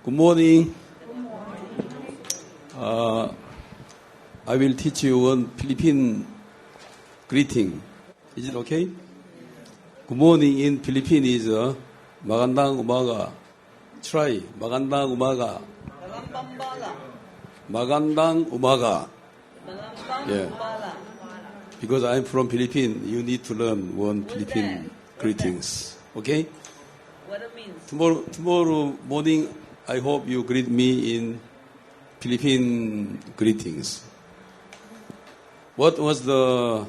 Good morning. I will teach you one Philippine greeting. Is it okay? Good morning in Philippine is magandang umaga. Try magandang umaga. Magandang umaga. Yeah. Because I'm from Philippines, you need to learn one Philippine greetings. Okay? What it means? Tomorrow morning, I hope you greet me in Philippine greetings. What was the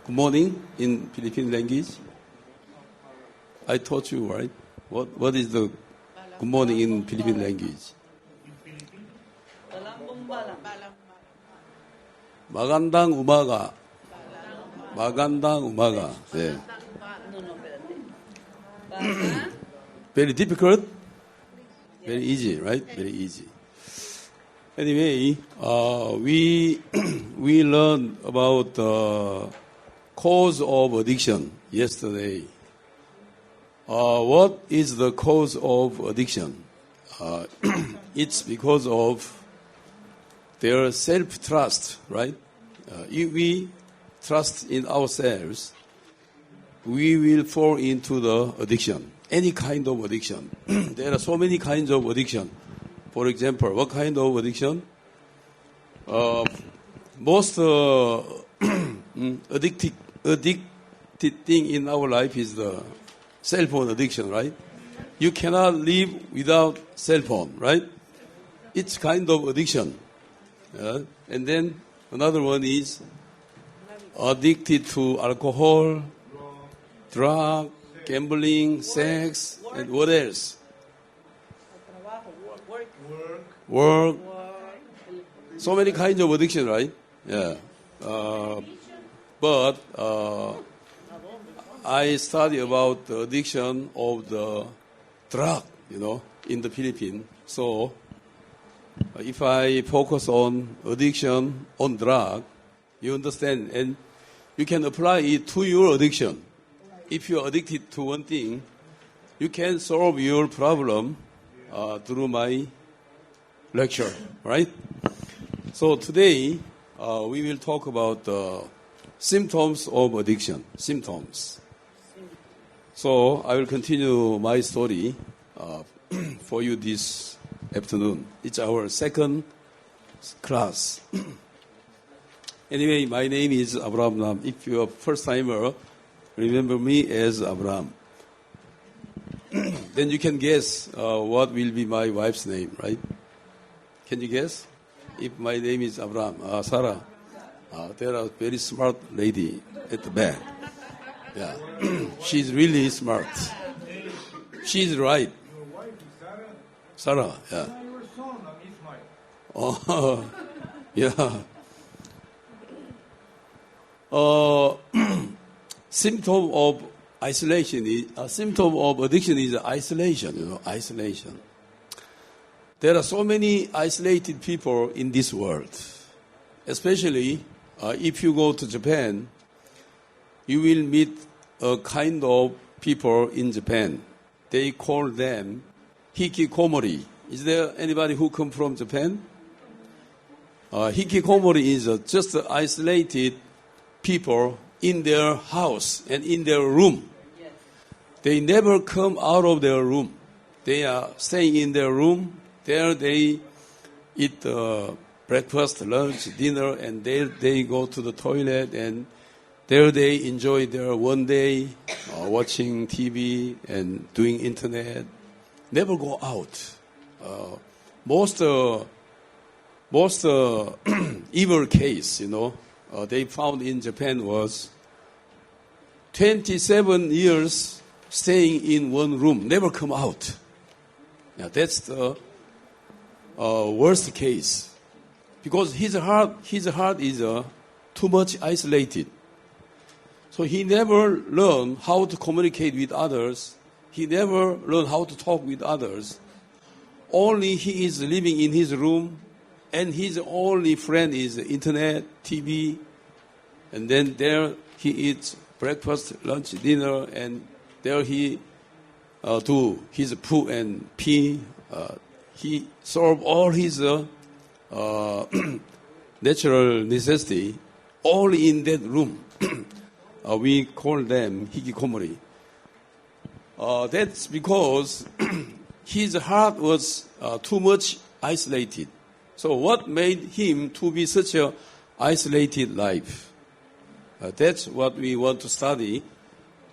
good morning in Philippine language? I taught you, right? What is the good morning in Philippine language? Magandang umaga. Magandang umaga. Yeah. Very difficult? Very easy, right? Very easy. Anyway, we learned about the cause of addiction yesterday. What is the cause of addiction? It's because of their self-trust, right? If we trust in ourselves, we will fall into the addiction, any kind of addiction. There are so many kinds of addiction. For example, what kind of addiction? Most addicted thing in our life is the cell phone addiction, right? You cannot live without cell phone, right? It's kind of addiction. And then another one is addicted to alcohol, drug, gambling, sex, and what else? Work. So many kinds of addiction, right? Yeah. But I study about the addiction of the drug, in the Philippines. So if I focus on addiction on drug, you understand, and you can apply it to your addiction. If you're addicted to one thing, you can solve your problem through my lecture, right? So today, we will talk about the symptoms of addiction. Symptoms. So I will continue my story for you this afternoon. It's our second class. Anyway, my name is Abraham Nam. If you're a first-timer, remember me as Abraham. Then you can guess what will be my wife's name, right? Can you guess? If my name is Abraham, Sarah. There are very smart lady at the back. Yeah, she's really smart. She's right. Your wife is Sarah, Sarah? yeah. Your son, Ismail. Oh, yeah. Symptom of isolation is symptom of addiction is isolation. Isolation. There are so many isolated people in this world. Especially if you go to Japan, you will meet a kind of people in Japan. They call them hikikomori. Is there anybody who come from Japan? Hikikomori is just isolated people in their house and in their room. Yes. They never come out of their room. They are staying in their room. There they eat breakfast, lunch, dinner, and there they go to the toilet, and there they enjoy their one day watching TV and doing internet. Never go out. Most evil case, they found in Japan was 27 years staying in one room, never come out. Yeah, that's the worst case, because his heart is too much isolated. So he never learned how to communicate with others. He never learned how to talk with others. Only he is living in his room, and his only friend is internet, TV, and then there he eats breakfast, lunch, dinner, and there he do his poo and pee he solved all his natural necessity all in that room. We call them hikikomori. That's because his heart was too much isolated. So what made him to be such a isolated life? That's what we want to study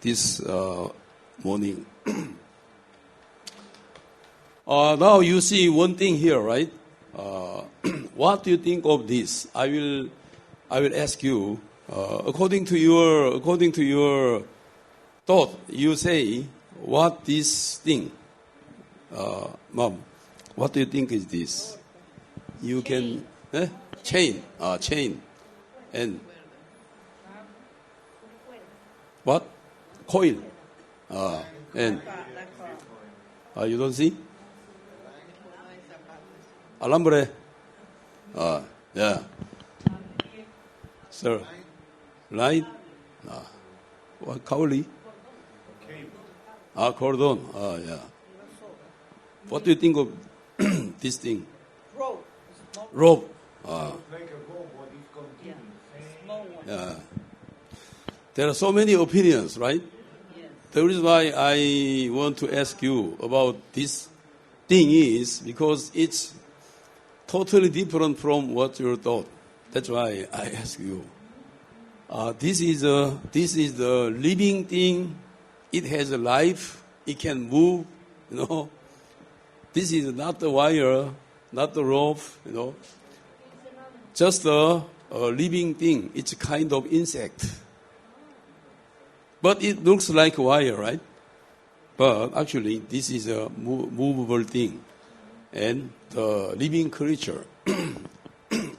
this morning. Now you see one thing here, right? What do you think of this? I will ask you. According to your thought, you say what this thing, Mom. What do you think is this? You can chain, and what coil, and you don't see alambre, yeah, sir. Right? What kauli? Cordon. Yeah. What do you think of this thing? Rope. Like a rope, what is continuing. Small one. Yeah. There are so many opinions, right? Yes. The reason why I want to ask you about this thing is because it's totally different from what you thought. That's why I ask you. This is the living thing. It has a life. It can move. This is not the wire, not the rope. Just a living thing. It's a kind of insect. But it looks like wire, right? But actually, this is a movable thing, and the living creature.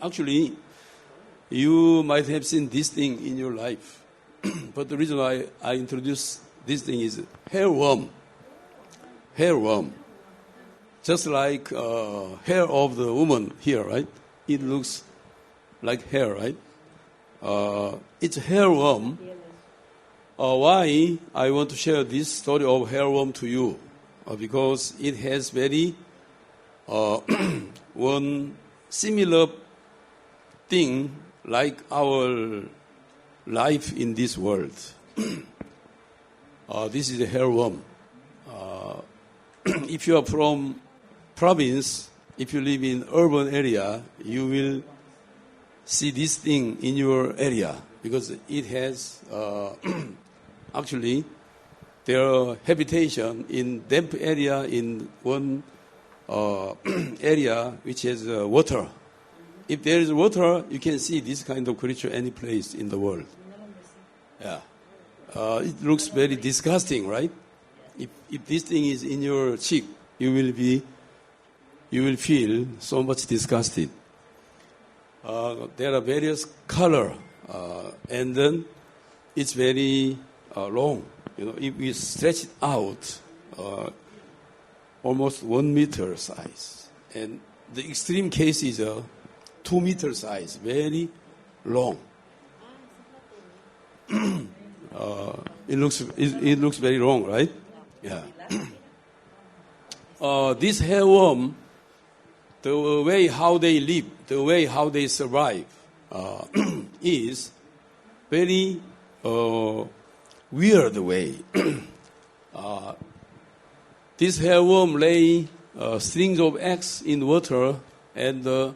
Actually, you might have seen this thing in your life. But the reason why I introduce this thing is hairworm. Hairworm. Just like hair of the woman here, right? It looks like hair, right? It's hairworm. Why I want to share this story of hairworm to you? Because it has very one similar thing like our life in this world. This is a hairworm. If you are from province, if you live in urban area, you will see this thing in your area because it has actually their habitation in damp area in one area which has water. If there is water, you can see this kind of creature any place in the world. Yeah, it looks very disgusting, right? If this thing is in your cheek, you will feel so much disgusted. There are various color, and then it's very long. If we stretch it out, almost 1 meter size, and the extreme case is 2 meter size, very long. It looks very long, right? Yeah. This hairworm, the way how they live, the way how they survive, is very weird way. This hairworm lay strings of eggs in water, and the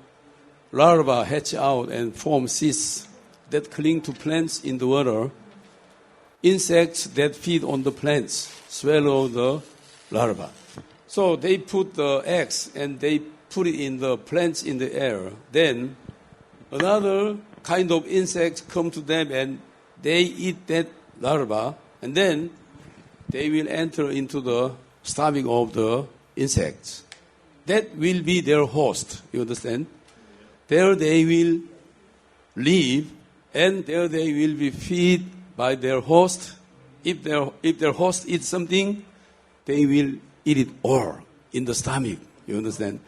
larvae hatch out and form cysts that cling to plants in the water. Insects that feed on the plants swallow the larvae. So they put the eggs and they put it in the plants in the air. Then another kind of insects come to them and they eat that larva, and then they will enter into the stomach of the insects. That will be their host, you understand? There they will live, and there they will be fed by their host. If their host eats something, they will eat it all in the stomach, you understand?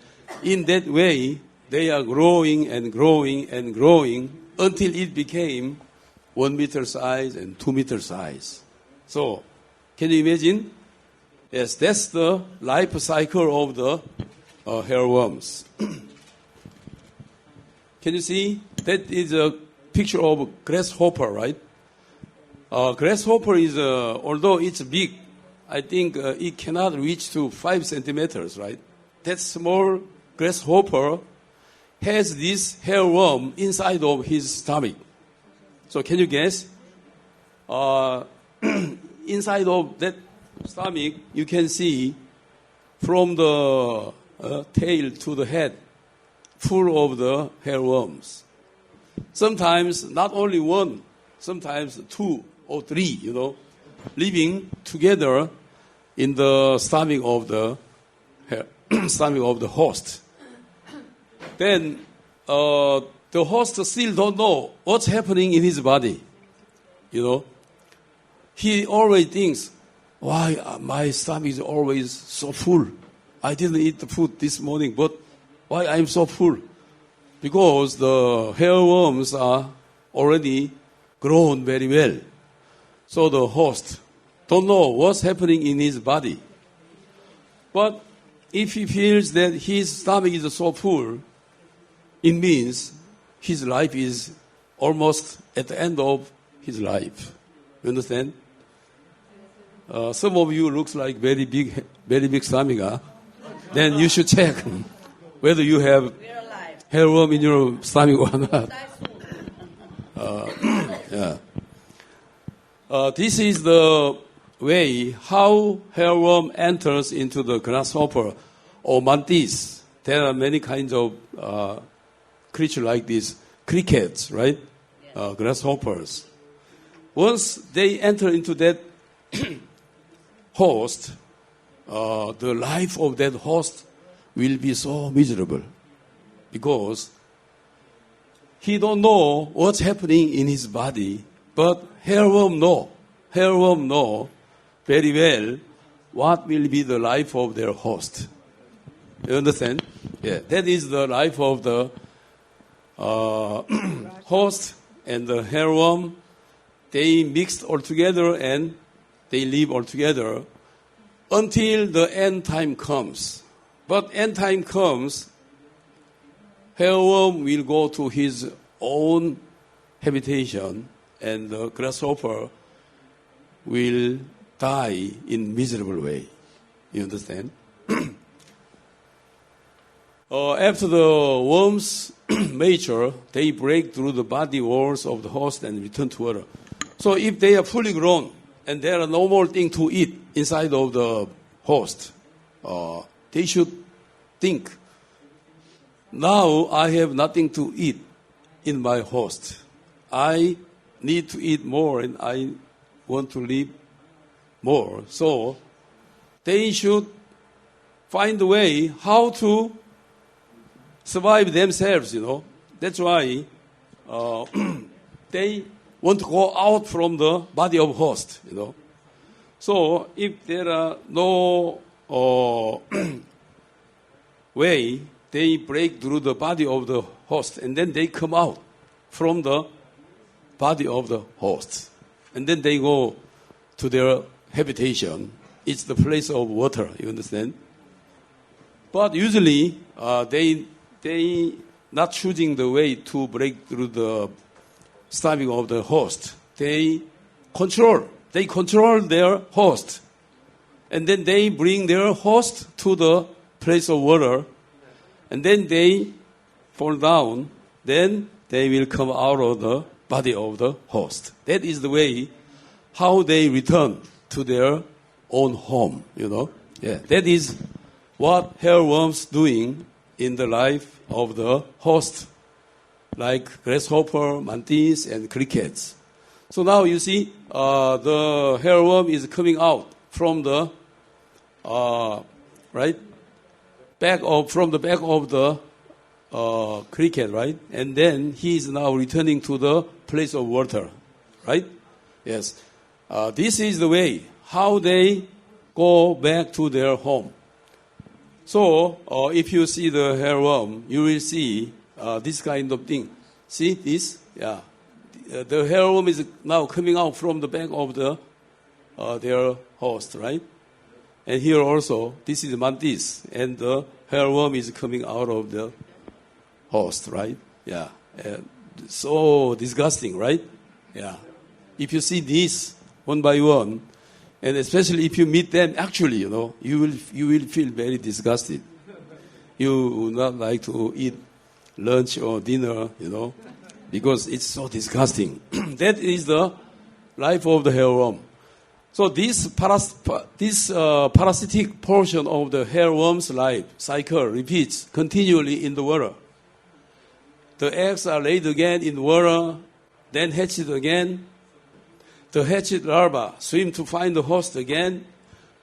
In that way, they are growing and growing and growing until it became 1 meter size and 2 meter size. So, can you imagine? Yes, that's the life cycle of the hairworms. Can you see? That is a picture of grasshopper, right? Grasshopper is, although it's big, I think it cannot reach to 5 centimeters, right? That small grasshopper has this hairworm inside of his stomach. So can you guess? Inside of that stomach, you can see from the tail to the head, full of the hairworms. Sometimes not only one, sometimes 2 or 3, living together in the stomach of the stomach of the host. Then the host still don't know what's happening in his body. He always thinks, why my stomach is always so full? I didn't eat the food this morning, but why I'm so full? Because the hairworms are already grown very well. So the host don't know what's happening in his body. But if he feels that his stomach is so full, it means his life is almost at the end of his life. You understand? Some of you looks like very big stomach. Huh? Then you should check whether you have hairworm in your stomach or not. Yeah. This is the way how hairworm enters into the grasshopper or mantis. There are many kinds of creatures like this, crickets, right? Grasshoppers. Once they enter into that host, the life of that host will be so miserable because he don't know what's happening in his body, but hairworm know very well what will be the life of their host. You understand? Yeah, that is the life of the host and the hairworm. They mixed all together and they live all together until the end time comes. But end time comes, hairworm will go to his own habitation and the grasshopper will die in miserable way. You understand? After the worms mature, they break through the body walls of the host and return to water. So if they are fully grown and there are no more thing to eat inside of the host, they should think, now I have nothing to eat in my host. I need to eat more and I want to live more. So they should find a way how to survive themselves, That's why they want to go out from the body of host, So if there are no way, they break through the body of the host and then they come out from the body of the host. And then they go to their habitation. It's the place of water, you understand? But usually they not choosing the way to break through the stomach of the host. They control their host. And then they bring their host to the place of water. And then they fall down. Then they will come out of the body of the host. That is the way how they return to their own home, Yeah, that is what hairworms doing in the life of the host, like grasshopper, mantis, and crickets. So now you see the hairworm is coming out from the from the back of the cricket, right? And then he is now returning to the place of water, right? Yes. This is the way how they go back to their home. So if you see the hairworm, you will see this kind of thing. See this? Yeah. The hairworm is now coming out from the back of the their host, right? And here also, this is mantis, and the hairworm is coming out of the host, right? Yeah. So disgusting, right? Yeah. If you see this one by one, and especially if you meet them, actually, you will feel very disgusted. You would not like to eat lunch or dinner, because it's so disgusting. That is the life of the hairworm. So this parasitic portion of the hairworm's life cycle repeats continually in the water. The eggs are laid again in water, then hatched again. The hatched larvae swim to find the host again,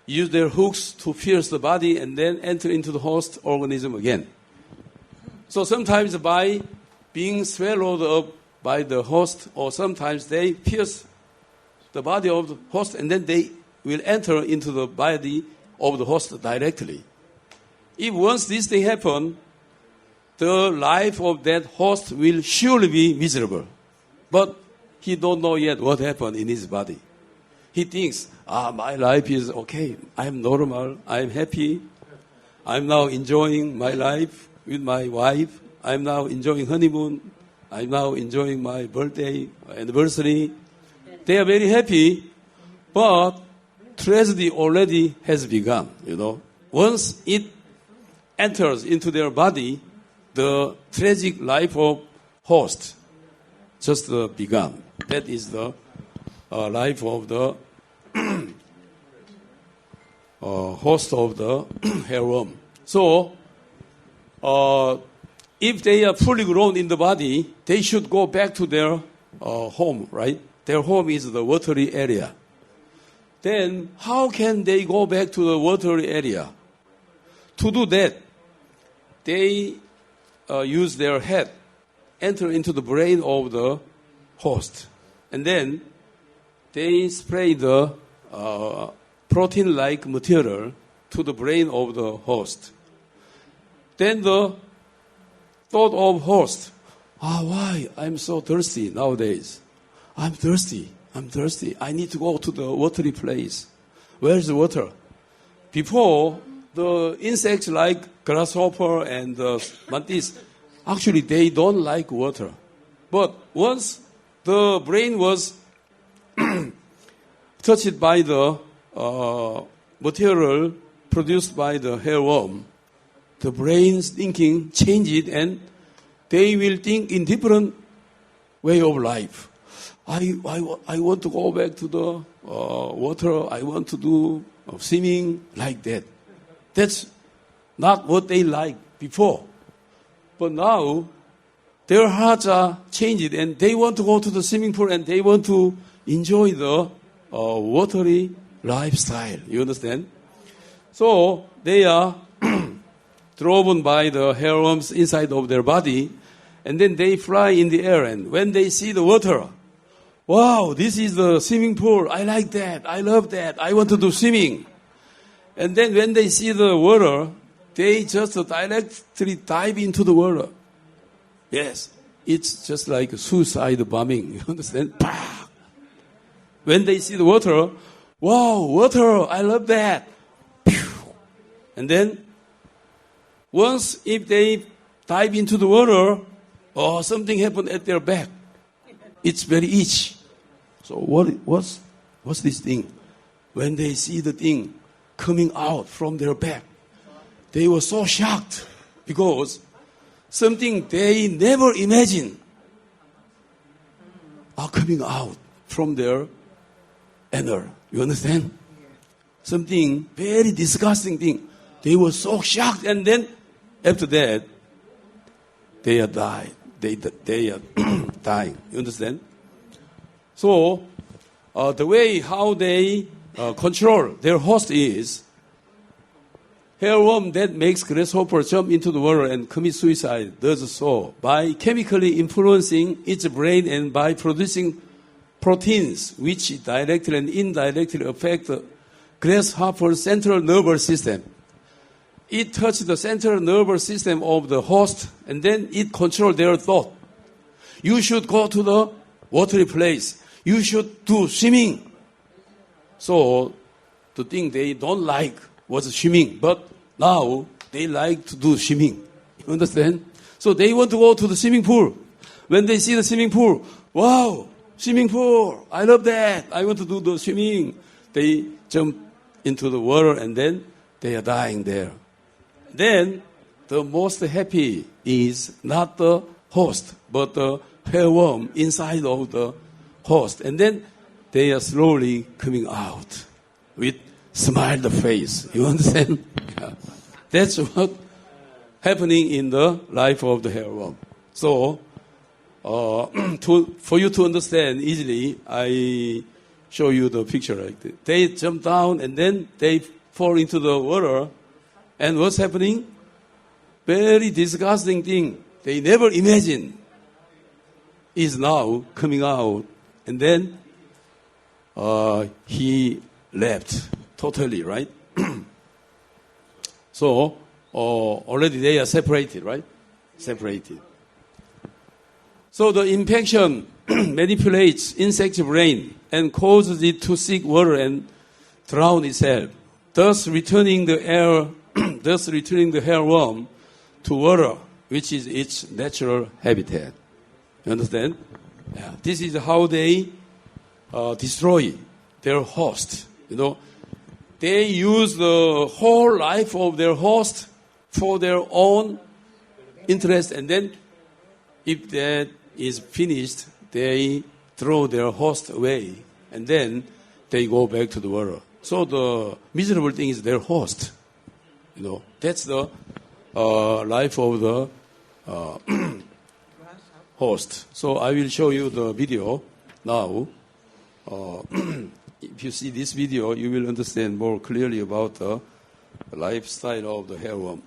use their hooks to pierce the body, and then enter into the host organism again. So sometimes by being swallowed up by the host, or sometimes they pierce the body of the host, and then they will enter into the body of the host directly. If once this thing happens, the life of that host will surely be miserable. But he don't know yet what happened in his body. He thinks, my life is okay. I'm normal. I'm happy. I'm now enjoying my life with my wife. I'm now enjoying honeymoon. I'm now enjoying my birthday, anniversary. They are very happy, but tragedy already has begun, Once it enters into their body, the tragic life of host just begun. That is the life of the host of the hairworm. So, if they are fully grown in the body, they should go back to their home, right? Their home is the watery area. Then, how can they go back to the watery area? To do that, they use their head, enter into the brain of the host, and then they spray the protein-like material to the brain of the host. Then the thought of host, why I'm so thirsty nowadays? I'm thirsty. I need to go to the watery place. Where's the water? Before, the insects like grasshopper and mantis, actually they don't like water. But once the brain was touched by the material produced by the hairworm, the brain's thinking changed, and they will think in different way of life. I want to go back to the water. I want to do swimming like that. That's not what they liked before. But now, their hearts are changed, and they want to go to the swimming pool, and they want to enjoy the watery lifestyle. You understand? So, they are driven by the hairworms inside of their body, and then they fly in the air, and when they see the water, wow, this is the swimming pool. I like that. I love that. I want to do swimming. And then when they see the water, they just directly dive into the water. Yes, it's just like suicide bombing. You understand? When they see the water, wow, water, I love that. And then, once if they dive into the water, something happened at their back. It's very itchy. So what's this thing? When they see the thing coming out from their back, they were so shocked because something they never imagined are coming out from their inner. You understand? Something very disgusting thing. They were so shocked, and then after that, they are died. They are dying. You understand? So, the way how they control their host is, hairworm that makes grasshopper jump into the water and commit suicide does so by chemically influencing its brain and by producing proteins which directly and indirectly affect the grasshopper's central nervous system. It touches the central nervous system of the host, and then it controls their thought. You should go to the watery place. You should do swimming. So, the thing they don't like was swimming, but now they like to do swimming. You understand? So they want to go to the swimming pool. When they see the swimming pool, wow, swimming pool, I love that. I want to do the swimming. They jump into the water and then they are dying there. Then the most happy is not the host, but the hairworm inside of the host. And then they are slowly coming out with smiled face. You understand? Yeah. That's what happening in the life of the hairworm. So, for you to understand easily, I show you the picture like this. They jump down and then they fall into the water. And what's happening? Very disgusting thing they never imagined is now coming out. And then he left totally, right? So already they are separated, right? Separated. So the infection manipulates insect's brain and causes it to seek water and drown itself, thus returning the hairworm to water, which is its natural habitat. You understand? Yeah. This is how they destroy their host. You know, they use the whole life of their host for their own interest, and then if that is finished, they throw their host away, and then they go back to the water. So the miserable thing is their host. You know, that's the life of the host. So I will show you the video now. If you see this video, you will understand more clearly about the lifestyle of the hairworm.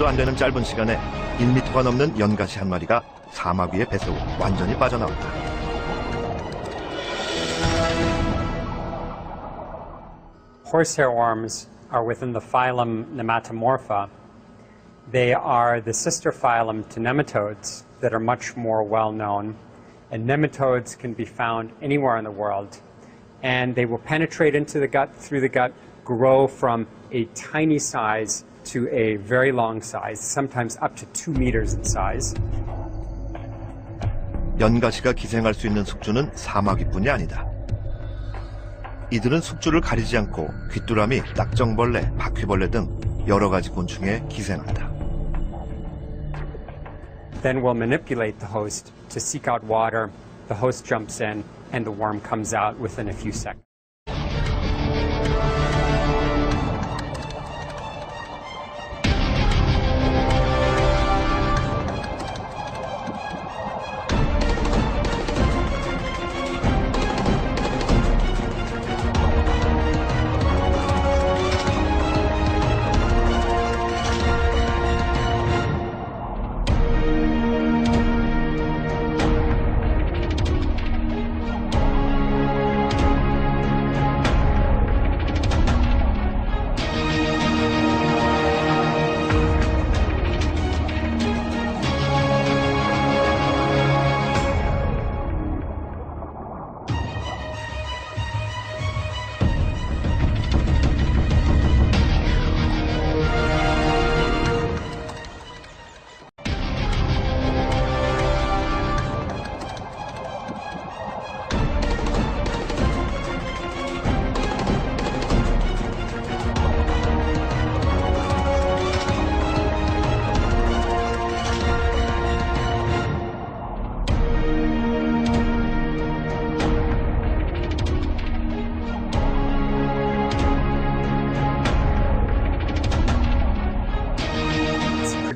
안 되는 짧은 시간에 1m가 넘는 연가시 한 마리가 사막 위의 뱃속으로 완전히 빠져나왔다. Horsehair worms are within the phylum Nematomorpha. They are the sister phylum to nematodes that are much more well known. And nematodes can be found anywhere in the world. And they will penetrate into the gut, through the gut, grow from a tiny size to a very long size, sometimes up to 2 meters in size. 연가시가 기생할 수 있는 숙주는 사마귀뿐이 아니다. 이들은 숙주를 가리지 않고 귀뚜라미, 낙정벌레, 바퀴벌레 등 여러 가지 곤충에 기생한다. Then we'll manipulate the host to seek out water. The host jumps in, and the worm comes out within a few seconds.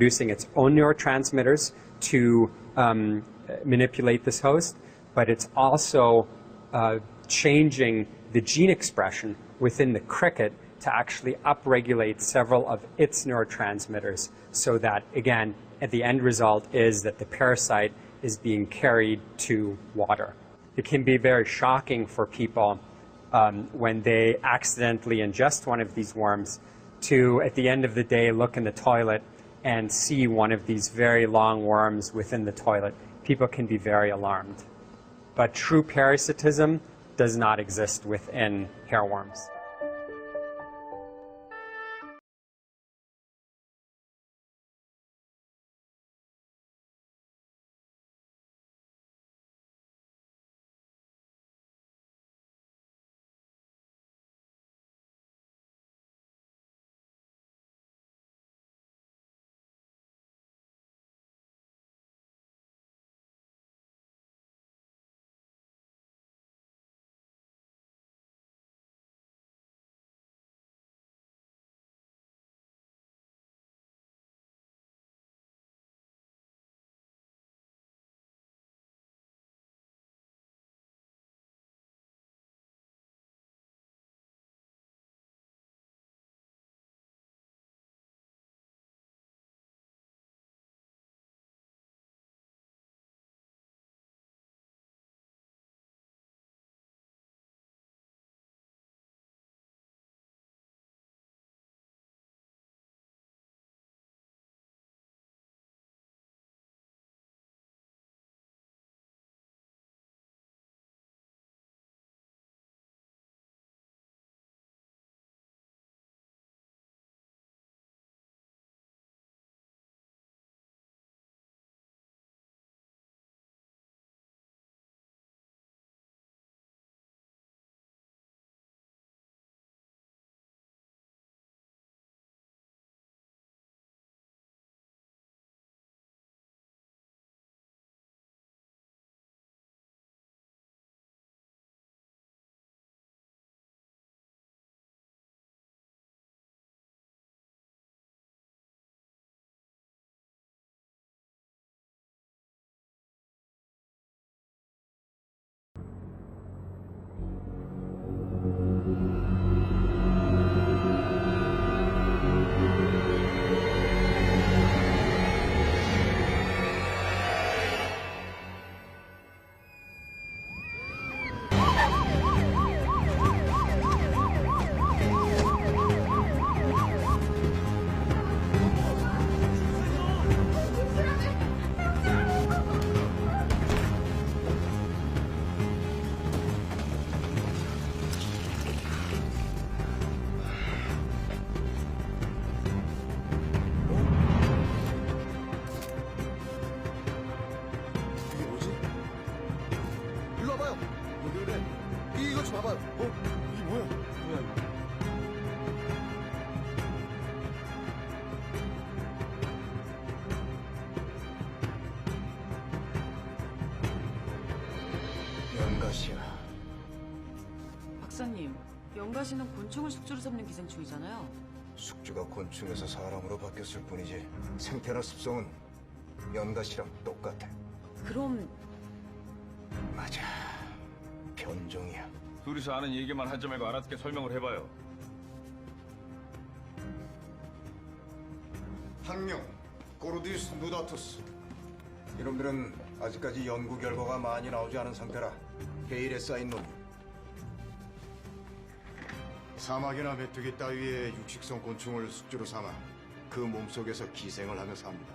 producing its own neurotransmitters to manipulate this host, but it's also changing the gene expression within the cricket to actually upregulate several of its neurotransmitters so that, again, at the end result is that the parasite is being carried to water. It can be very shocking for people when they accidentally ingest one of these worms to, at the end of the day, look in the toilet and see one of these very long worms within the toilet. People can be very alarmed. But true parasitism does not exist within hairworms. 연가시야. 박사님, 연가시는 곤충을 숙주로 삼는 기생충이잖아요. 숙주가 곤충에서 사람으로 바뀌었을 뿐이지 생태나 습성은 연가시랑 똑같아. 그럼 맞아. 변종이야. 둘이서 아는 얘기만 하지 말고 알아듣게 설명을 해봐요. 학명, 코르디우스 누다투스. 이놈들은 아직까지 연구 결과가 많이 나오지 않은 상태라 베일에 쌓인 놈. 사막이나 메뚜기 따위의 육식성 곤충을 숙주로 삼아 그 몸속에서 기생을 하며 삽니다.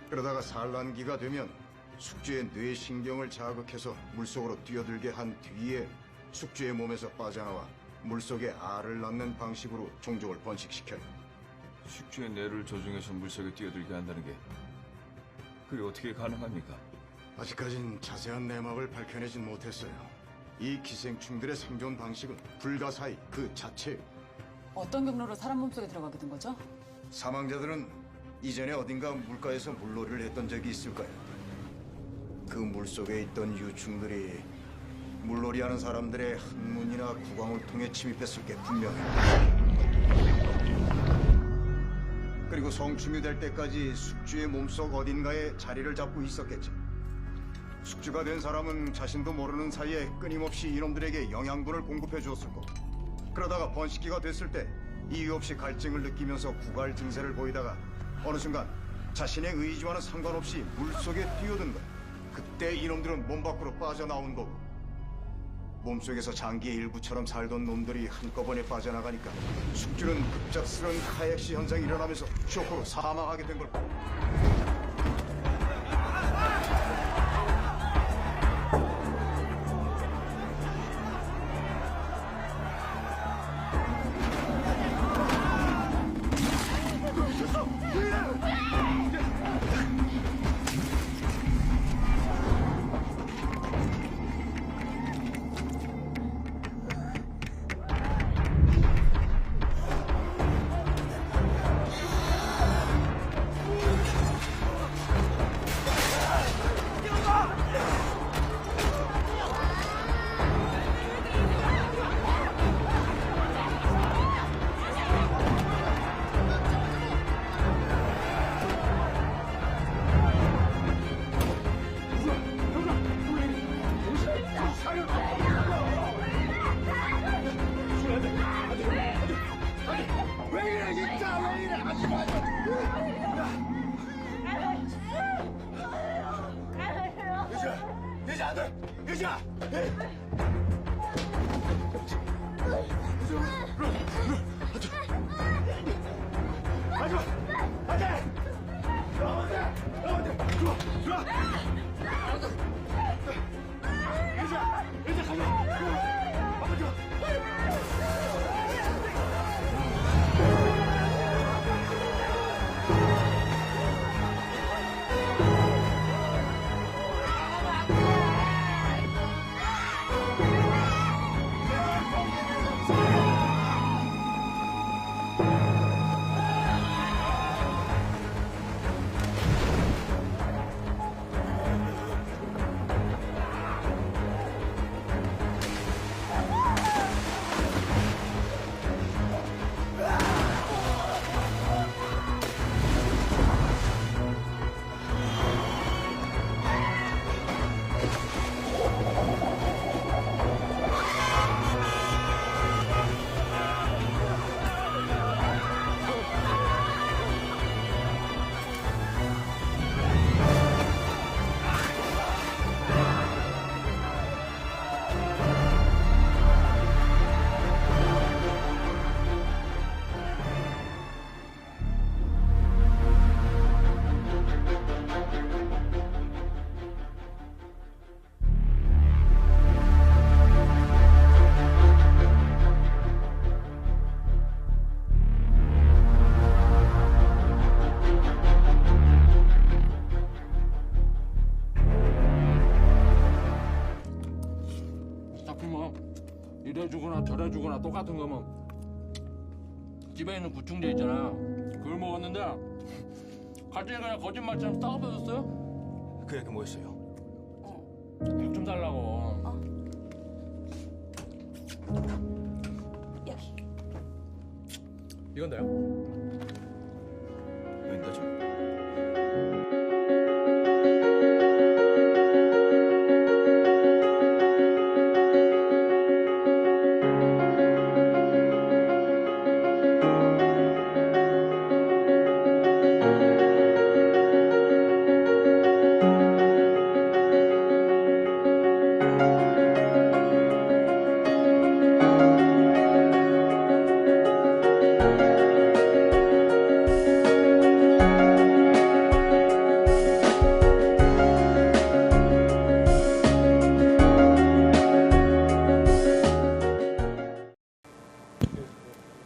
그러다가 산란기가 되면 숙주의 뇌신경을 자극해서 물속으로 뛰어들게 한 뒤에 숙주의 몸에서 빠져나와 물속에 알을 낳는 방식으로 종족을 번식시켜요. 숙주의 뇌를 조종해서 물속에 뛰어들게 한다는 게 그게 어떻게 가능합니까? 아직까진 자세한 내막을 밝혀내진 못했어요. 이 기생충들의 생존 방식은 불가사의 그 자체예요. 어떤 경로로 사람 몸속에 들어가게 된 거죠? 사망자들은 이전에 어딘가 물가에서 물놀이를 했던 적이 있을까요? 그 물속에 있던 유충들이 물놀이하는 사람들의 항문이나 구강을 통해 침입했을 게 분명해요. 그리고 성충이 될 때까지 숙주의 몸속 어딘가에 자리를 잡고 있었겠지. 숙주가 된 사람은 자신도 모르는 사이에 끊임없이 이놈들에게 영양분을 공급해 주었을 거고, 그러다가 번식기가 됐을 때 이유 없이 갈증을 느끼면서 구갈 증세를 보이다가 어느 순간 자신의 의지와는 상관없이 물속에 뛰어든 거야. 그때 이놈들은 몸 밖으로 빠져나온 거고, 몸속에서 장기의 일부처럼 살던 놈들이 한꺼번에 빠져나가니까 숙주는 급작스러운 카엑시 현상이 일어나면서 쇼크로 사망하게 된 걸. 이래주거나 저래주거나 똑같은 거면 집에 있는 구충제 있잖아. 그걸 먹었는데 갑자기 그냥 거짓말처럼 따가워졌어요. 그 얘기 뭐였어요? 약 좀 달라고. 여기. 이건 나요? 웬다죠?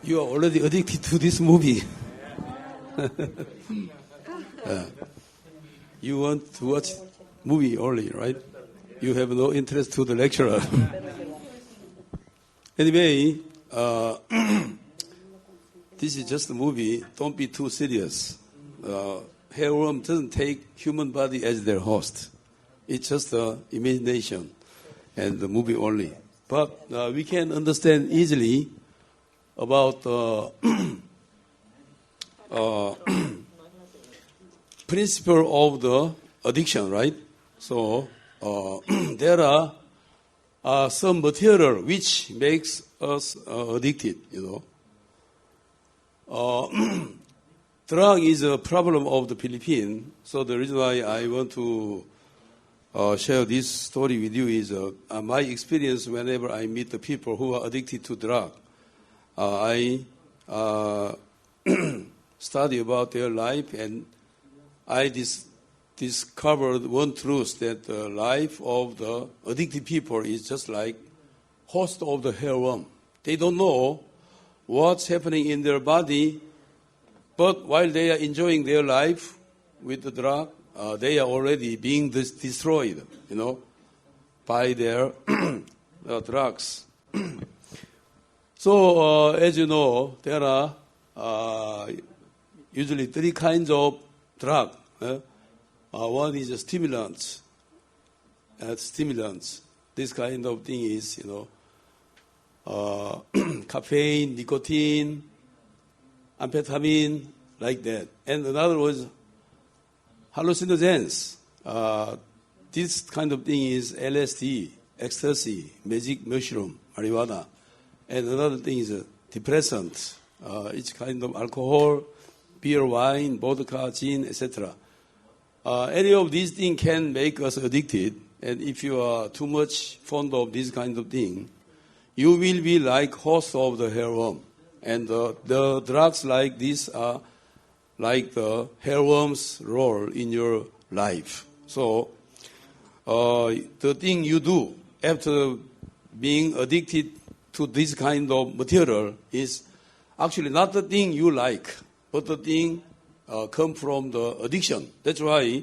You are already addicted to this movie. You want to watch movie only, right? You have no interest to the lecturer. Anyway, this is just a movie. Don't be too serious. Hairworm doesn't take human body as their host. It's just imagination and the movie only. But we can understand easily about principle of the addiction, right? So there are some material which makes us addicted, Drug is a problem of the Philippines. So the reason why I want to share this story with you is my experience whenever I meet the people who are addicted to drug. I study about their life, and I discovered one truth, that the life of the addicted people is just like host of the hairworm. They don't know what's happening in their body, but while they are enjoying their life with the drug, they are already being destroyed, by their drugs. So, as you know, there are usually three kinds of drug. One is stimulants. This kind of thing is, caffeine, nicotine, amphetamine, like that. And another was hallucinogens. This kind of thing is LSD, ecstasy, magic mushroom, marijuana. And another thing is depressant. It's kind of alcohol, beer, wine, vodka, gin, etc. Any of these things can make us addicted. And if you are too much fond of this kind of thing, you will be like host of the hairworm. And the drugs like this are like the hairworm's role in your life. So the thing you do after being addicted to this kind of material is actually not the thing you like, but the thing come from the addiction. That's why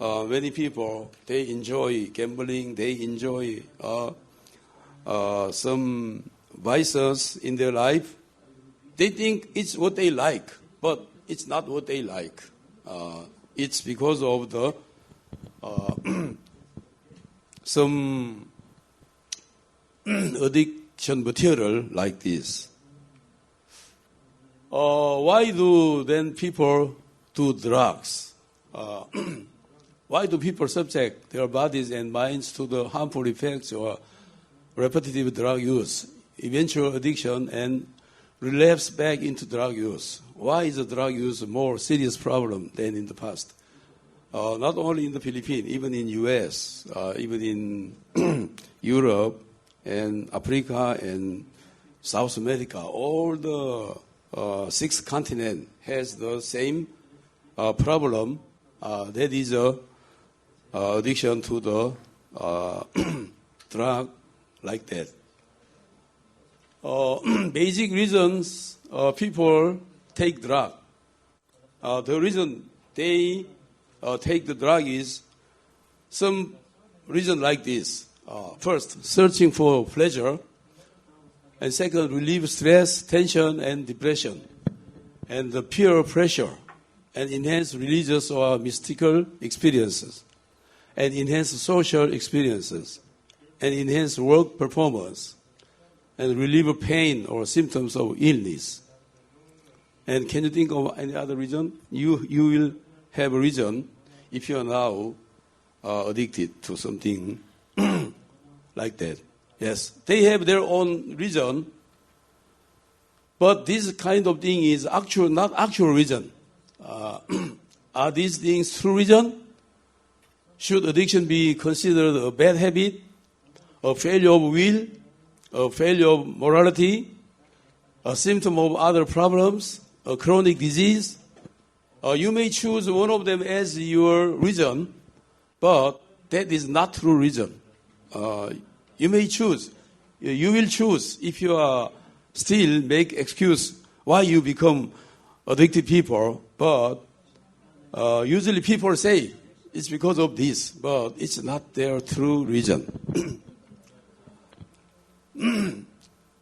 many people, they enjoy gambling, they enjoy some vices in their life. They think it's what they like, but it's not what they like. It's because of the some addiction material like this. Why do then people do drugs? Why do people subject their bodies and minds to the harmful effects or repetitive drug use, eventual addiction, and relapse back into drug use? Why is the drug use a more serious problem than in the past? Not only in the Philippines, even in US, even in Europe and Africa and South America, all the 6 continents has the same problem. That is addiction to the drug like that. Basic reasons people take drug. The reason they take the drug is some reason like this. First, searching for pleasure. And second, relieve stress, tension, and depression. And the peer pressure. And enhance religious or mystical experiences. And enhance social experiences. And enhance work performance. And relieve pain or symptoms of illness. And can you think of any other reason? You will have a reason if you are now addicted to something like that. Yes, they have their own reason, but this kind of thing is not actual reason. Are these things true reason? Should addiction be considered a bad habit, a failure of will, a failure of morality, a symptom of other problems, a chronic disease? You may choose one of them as your reason, but that is not true reason. You may choose. You will choose if you are still make excuse why you become addicted people, but usually people say it's because of this, but it's not their true reason.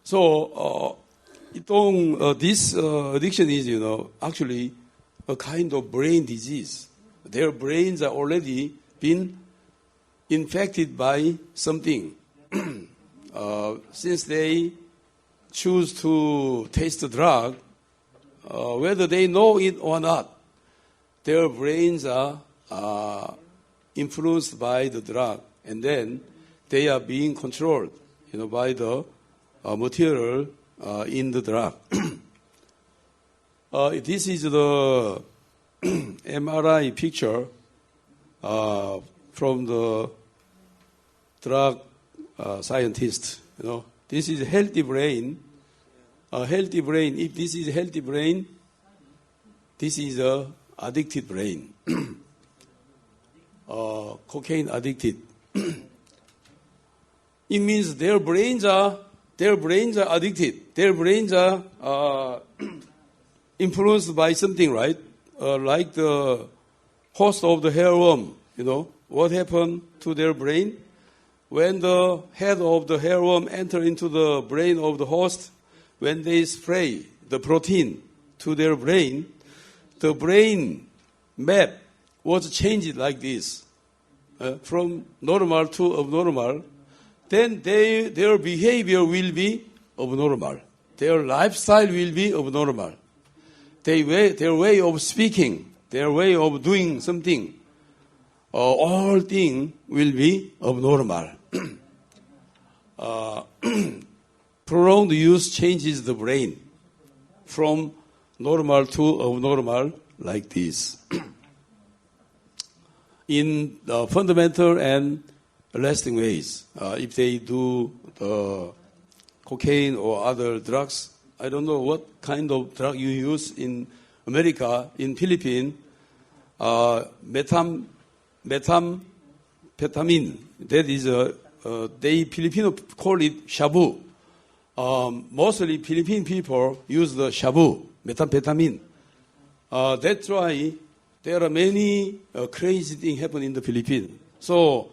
So, this addiction is, actually a kind of brain disease. Their brains are already been infected by something. Since they choose to taste the drug, whether they know it or not, their brains are influenced by the drug, and then they are being controlled, by the material in the drug. This is the MRI picture from the drug scientist. This is a healthy brain. A healthy brain. If this is a healthy brain, this is a addicted brain. Cocaine addicted. It means their brains are addicted. Their brains are influenced by something, right? Like the host of the hairworm. What happened to their brain? When the head of the hairworm enter into the brain of the host, when they spray the protein to their brain, the brain map was changed like this, from normal to abnormal. Then their behavior will be abnormal. Their lifestyle will be abnormal. Their way of speaking, their way of doing something, all things will be abnormal. Prolonged use changes the brain from normal to abnormal like this. In fundamental and lasting ways, if they do cocaine or other drugs, I don't know what kind of drug you use in America. In Philippines, methamphetamine. That is they Filipino call it shabu. Mostly Philippine people use the shabu, methamphetamine. That's why there are many crazy things happen in the Philippines. So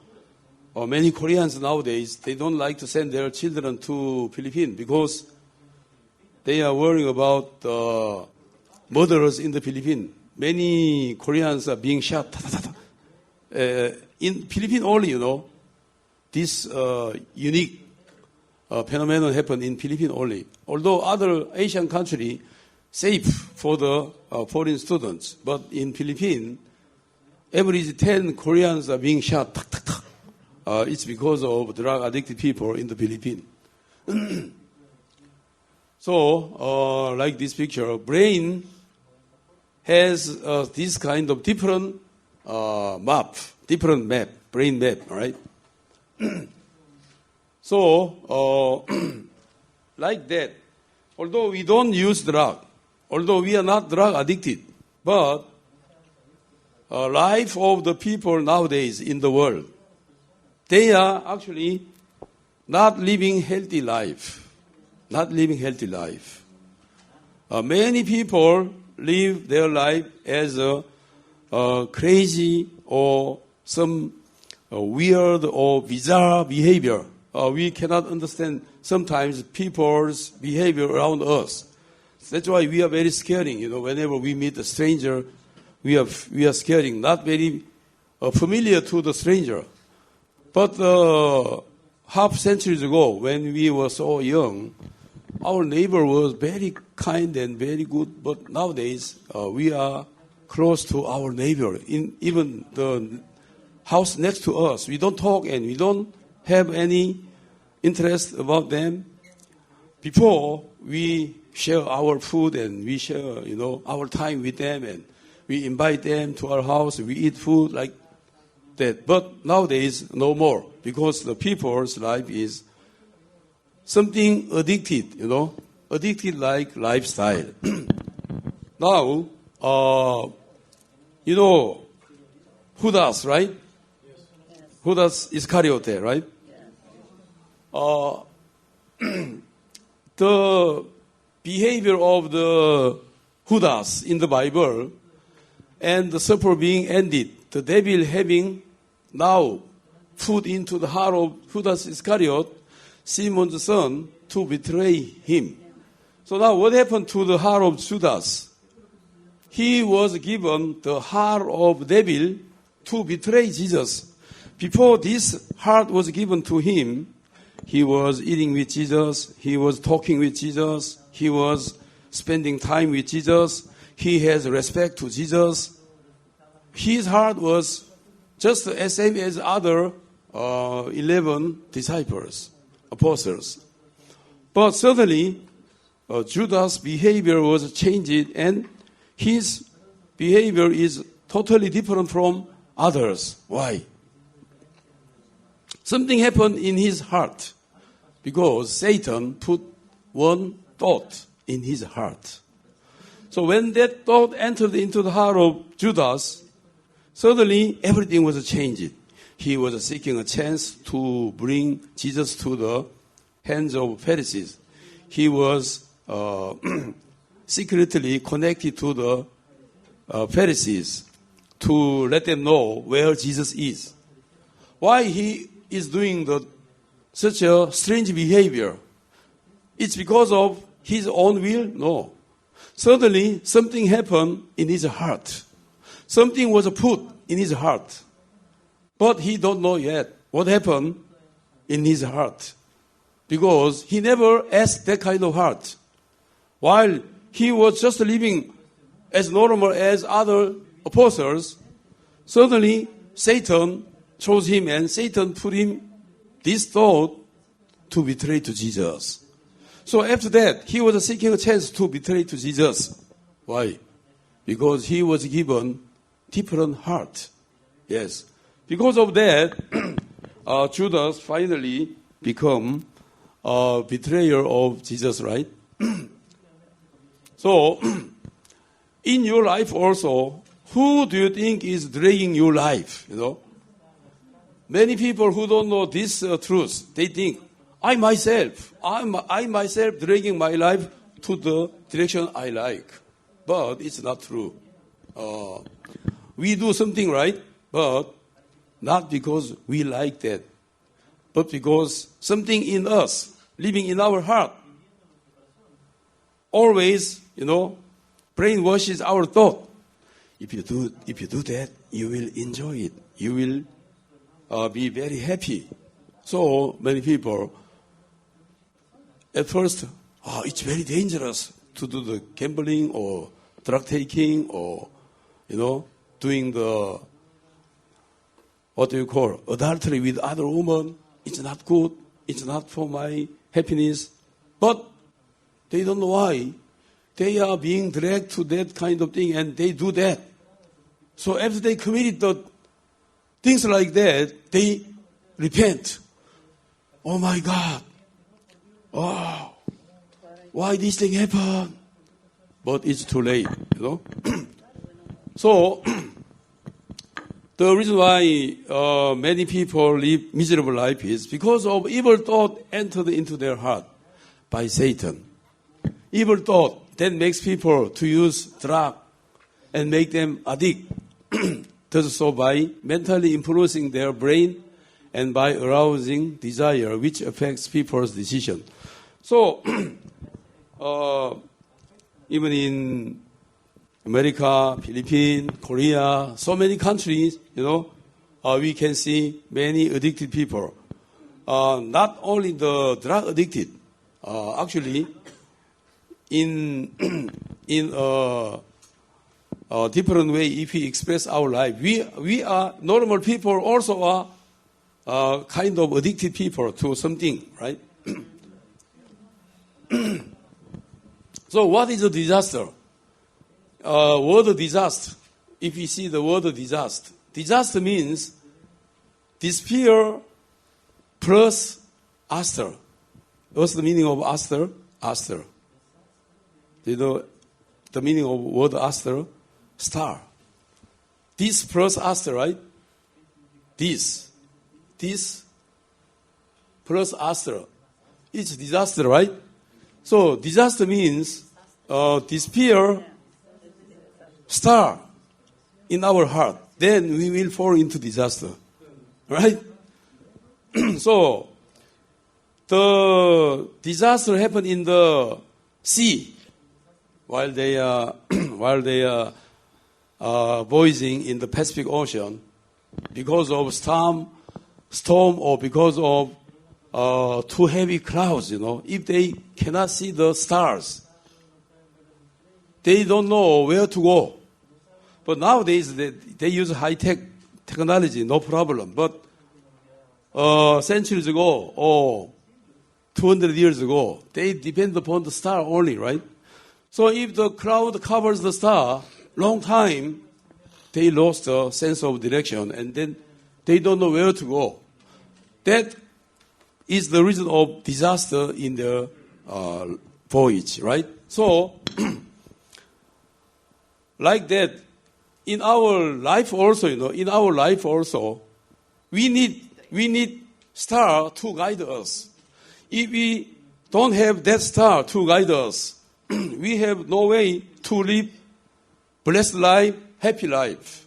many Koreans nowadays, they don't like to send their children to Philippines because they are worrying about murderers in the Philippines. Many Koreans are being shot. In Philippines only, this unique phenomenon happened in Philippines only. Although other Asian countries safe for the foreign students, but in Philippines, average 10 Koreans are being shot. It's because of drug addicted people in the Philippines. So, like this picture, brain has this kind of different brain map, right? So, like that, although we don't use drug, although we are not drug addicted, but life of the people nowadays in the world, they are actually not living healthy life. Not living healthy life. Many people live their life as a crazy or some weird or bizarre behavior. We cannot understand sometimes people's behavior around us. That's why we are very scaring. Whenever we meet a stranger, we are scaring, not very familiar to the stranger. But half centuries ago, when we were so young, our neighbor was very kind and very good. But nowadays, we are close to our neighbor. In even the house next to us, we don't talk and we don't have any interest about them. Before, we share our food and we share, our time with them, and we invite them to our house. We eat food like that. But nowadays, no more, because the people's life is something addicted, addicted like lifestyle. Now, Judas, right? Judas Iscariot, right? The behavior of the Judas in the Bible and the supper being ended, the devil having now put into the heart of Judas Iscariot, Simon's son, to betray him. So now what happened to the heart of Judas? He was given the heart of devil to betray Jesus. Before this heart was given to him, he was eating with Jesus, he was talking with Jesus, he was spending time with Jesus. He has respect to Jesus. His heart was just the same as other 11 disciples, apostles. But suddenly, Judas' behavior was changed, and his behavior is totally different from others. Why? Something happened in his heart because Satan put one thought in his heart. So when that thought entered into the heart of Judas, suddenly everything was changed. He was seeking a chance to bring Jesus to the hands of Pharisees. He was secretly connected to the Pharisees to let them know where Jesus is. Why he is doing such a strange behavior? It's because of his own will? No. Suddenly, something happened in his heart. Something was put in his heart. But he don't know yet what happened in his heart. Because he never asked that kind of heart. While he was just living as normal as other apostles, suddenly Satan chose him and Satan put him this thought to betray to Jesus. So after that, he was seeking a chance to betray to Jesus. Why? Because he was given different heart. Yes. Because of that, Judas finally become a betrayer of Jesus, right? So, in your life also, who do you think is dragging your life? Many people who don't know this truth, they think, I myself dragging my life to the direction I like. But it's not true. We do something right, but not because we like that, but because something in us, living in our heart, always, brainwashes our thought. If you do that, you will enjoy it. You will be very happy. So many people, at first, it's very dangerous to do the gambling or drug taking or, doing the, adultery with other women. It's not good. It's not for my happiness. But they don't know why. They are being dragged to that kind of thing and they do that. So after they committed the things like that, they repent. Oh my God. Oh, why this thing happened? But it's too late, So, the reason why many people live miserable life is because of evil thought entered into their heart by Satan. Evil thought that makes people to use drug and make them addict. Does so by mentally influencing their brain and by arousing desire, which affects people's decision. So, even in America, Philippines, Korea, so many countries, we can see many addicted people. Not only the drug addicted, actually, in a different way, if we express our life, we are normal people, also are kind of addicted people to something, right? So what is a disaster? Word disaster. If you see the word disaster means despair plus aster. What's the meaning of aster? Aster. Do you know the meaning of word aster? Star. This plus aster, right? This plus aster. It's disaster, right? So disaster means despair, star in our heart. Then we will fall into disaster, right? So the disaster happened in the sea while they are voyaging in the Pacific Ocean because of storm or because of too heavy clouds, If they cannot see the stars, they don't know where to go. But nowadays, they use high-tech technology, no problem. But centuries ago, or 200 years ago, they depend upon the star only, right? So if the cloud covers the star, long time, they lost a sense of direction, and then they don't know where to go. That is the reason of disaster in their voyage, right? So, like that, in our life also, we need star to guide us. If we don't have that star to guide us, we have no way to live blessed life, happy life.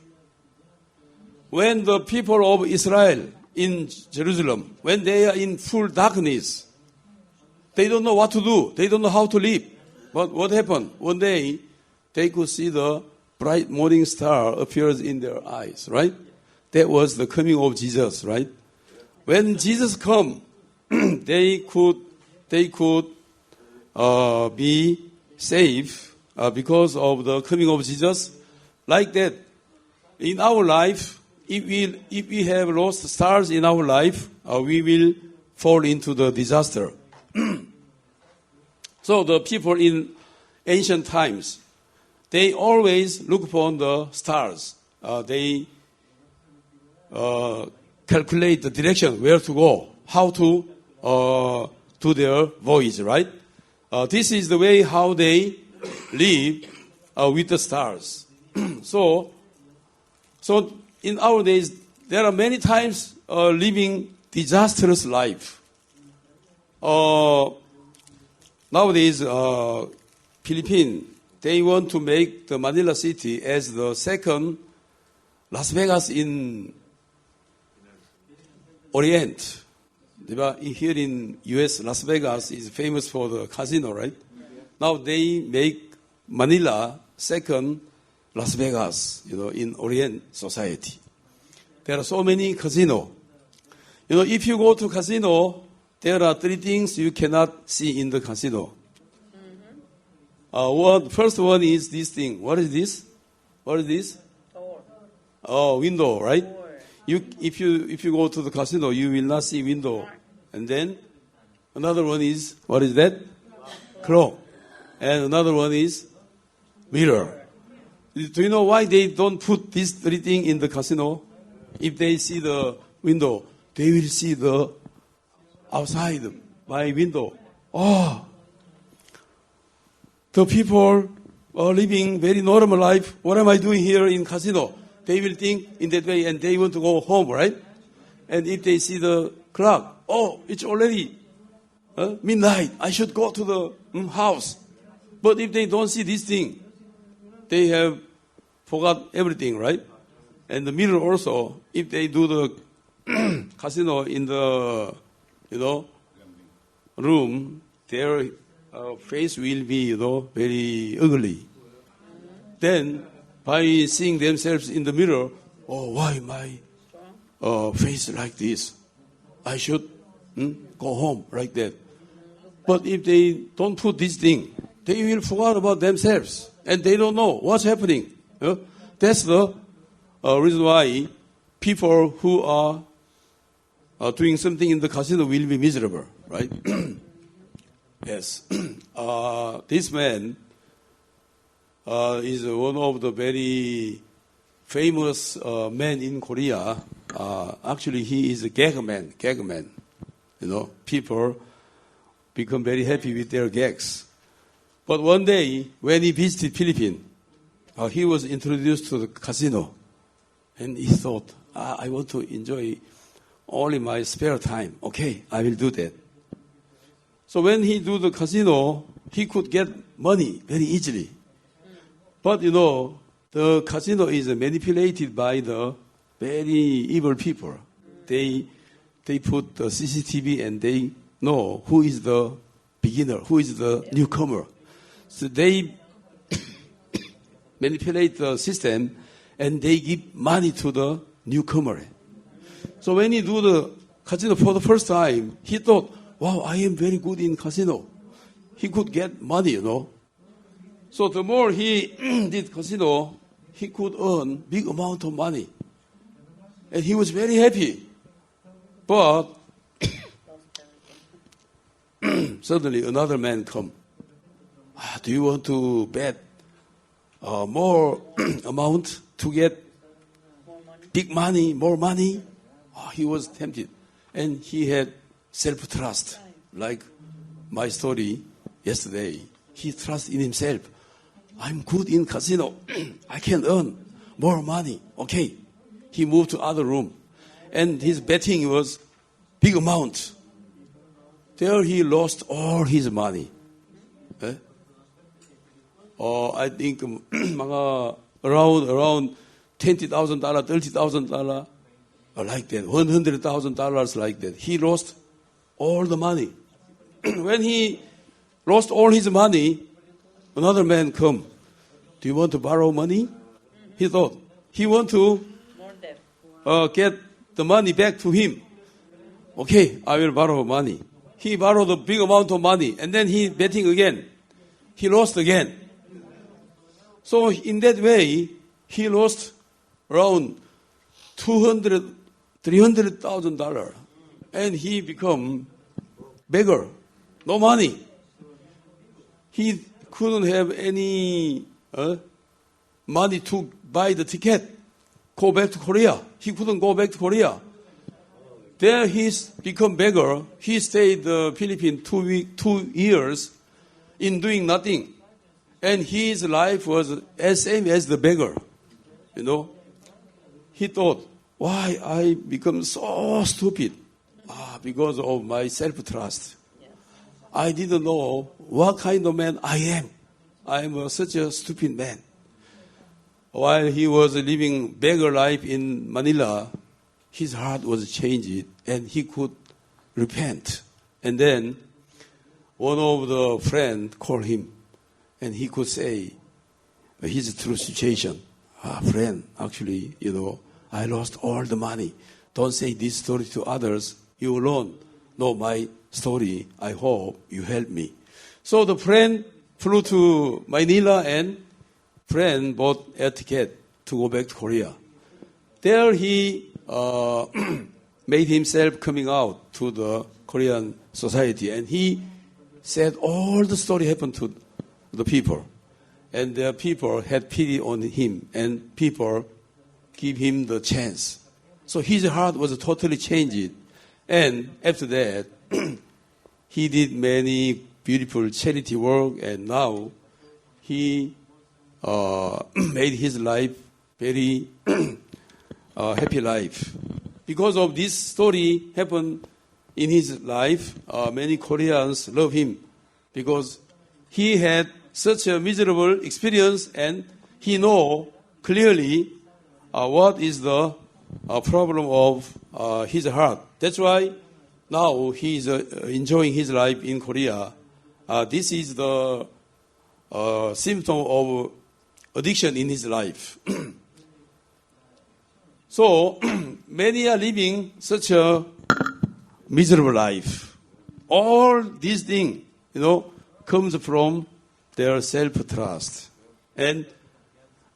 When the people of Israel in Jerusalem, when they are in full darkness, they don't know what to do. They don't know how to live. But what happened? One day, they could see the bright morning star appears in their eyes, right? That was the coming of Jesus, right? When Jesus come, they could be saved because of the coming of Jesus. Like that, in our life, if we have lost stars in our life, we will fall into the disaster. So the people in ancient times, they always look upon the stars. They calculate the direction, where to go, how to do their voyage, right? This is the way how they live with the stars. So in our days, there are many times living disastrous life. Nowadays, Philippines, they want to make the Manila city as the second Las Vegas in Orient. Here in U.S., Las Vegas is famous for the casino, right? Now they make Manila second Las Vegas, in Orient society. There are so many casinos. If you go to casino, there are three things you cannot see in the casino. First one is this thing. What is this? What is this? Door. Oh, window, right? Door. If you go to the casino, you will not see window. And then another one is, what is that? Clock. And another one is mirror. Do you know why they don't put these three things in the casino? If they see the window, they will see the outside by window. Oh, the people are living very normal life. What am I doing here in casino? They will think in that way, and they want to go home, right? And if they see the clock, oh, it's already midnight. I should go to the house. But if they don't see this thing, they have forgot everything, right? And the mirror also, if they do the casino in the, room, their face will be, very ugly. Then, by seeing themselves in the mirror, oh, why my face like this? I should go home like that. But if they don't put this thing, they will forget about themselves, and they don't know what's happening. That's the reason why people who are doing something in the casino will be miserable, right? Yes. This man is one of the very famous men in Korea. Actually, he is a gag man. People become very happy with their gags. But one day, when he visited Philippines, he was introduced to the casino. And he thought, I want to enjoy only my spare time. Okay, I will do that. So when he do the casino, he could get money very easily. But the casino is manipulated by the very evil people. They put the CCTV and they know who is the beginner, who is the newcomer. So they manipulate the system and they give money to the newcomer. So when he do the casino for the first time, he thought, wow, I am very good in casino. He could get money, So the more he did casino, he could earn big amount of money. And he was very happy. But suddenly another man come. Do you want to bet more amount to get big money, more money? He was tempted. And he had self-trust, like my story yesterday. He trusted in himself. I'm good in casino. I can earn more money. Okay. He moved to other room. And his betting was big amount. There he lost all his money. Eh? I think mga around $20,000, $30,000, like that, $100,000 like that. He lost all the money. When he lost all his money, another man come. Do you want to borrow money? He thought he want to get the money back to him. Okay, I will borrow money. He borrowed a big amount of money, and then he betting again. He lost again. So in that way, he lost around $300,000, and he become beggar. No money. He couldn't have any money to buy the ticket, go back to Korea. He couldn't go back to Korea. There he's become beggar. He stayed in the Philippines 2 years in doing nothing. And his life was as same as the beggar. You know, he thought, why I become so stupid? Because of my self-trust. I didn't know what kind of man I am. I am such a stupid man. While he was living beggar life in Manila, his heart was changed and he could repent. And then one of the friends called him and he could say his true situation. Friend, actually, I lost all the money. Don't say this story to others. You alone know my story. I hope you help me. So the friend flew to Manila and friend bought air ticket to go back to Korea. There he made himself coming out to the Korean society, and he said all the story happened to the people. And the people had pity on him, and people give him the chance. So his heart was totally changed. And after that, he did many beautiful charity work, and now he made his life very happy life. Because of this story happened in his life, many Koreans love him because he had such a miserable experience and he know clearly what is the problem of his heart. That's why now he is enjoying his life in Korea. This is the symptom of addiction in his life. So many are living such a miserable life. All these things, comes from their self-trust. And